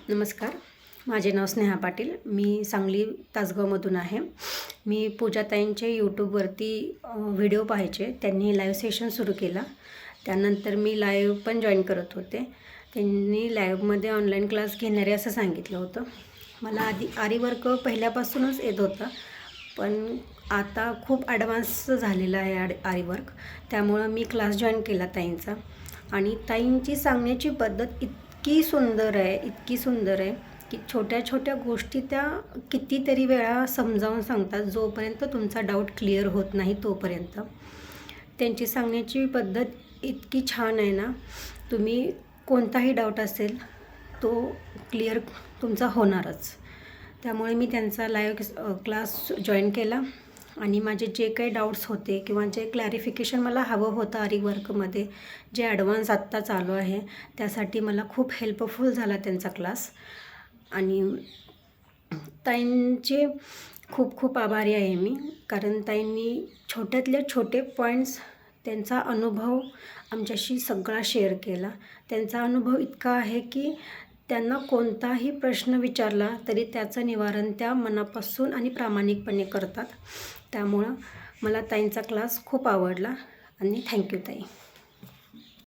नमस्कार. माझे नाव स्नेहा पाटील. मी सांगली तासगावमधून आहे. मी पूजाताईंचे यूट्यूबवरती व्हिडिओ पाहायचे. त्यांनी लाईव्ह सेशन सुरू केला. त्यानंतर मी लाईव्ह पण जॉईन करत होते. त्यांनी लाईव्हमध्ये ऑनलाईन क्लास घेणारे असं सांगितलं होतं. मला आधी आरी वर्क पहिल्यापासूनच येत होता, पण आता खूप ॲडव्हान्स झालेला आहे आरी वर्क. त्यामुळं मी क्लास जॉईन केला ताईंचा. आणि ताईंची सांगण्याची पद्धत इतकी सुंदर आहे की छोट्या छोट्या गोष्टी त्या कितीतरी वेळा समजावून सांगतात, जोपर्यंत तुमचा डाऊट क्लिअर होत नाही तोपर्यंत. त्यांची सांगण्याची पद्धत इतकी छान आहे ना, तुम्ही कोणताही डाऊट असेल तो क्लिअर तुमचा होणारच. त्यामुळे मी त्यांचा लाईव्ह क्लास जॉईन केला आणि माझे जे काही डाऊट्स होते किंवा जे क्लॅरिफिकेशन मला हवं होतं आरी वर्कमध्ये, जे ॲडव्हान्स आत्ता चालू आहे, त्यासाठी मला खूप हेल्पफुल झाला त्यांचा क्लास. आणि ताईंचे खूप खूप आभारी आहे मी, कारण ताईंनी छोट्यातले छोटे पॉईंट्स, त्यांचा अनुभव आमच्याशी सगळा शेअर केला. त्यांचा अनुभव इतका आहे की त्यांना कोणताही प्रश्न विचारला तरी त्याचं निवारण त्या मनापासून आणि प्रामाणिकपणे करतात. त्यामुळं मला ताईंचा क्लास खूप आवडला आणि थँक्यू ताई.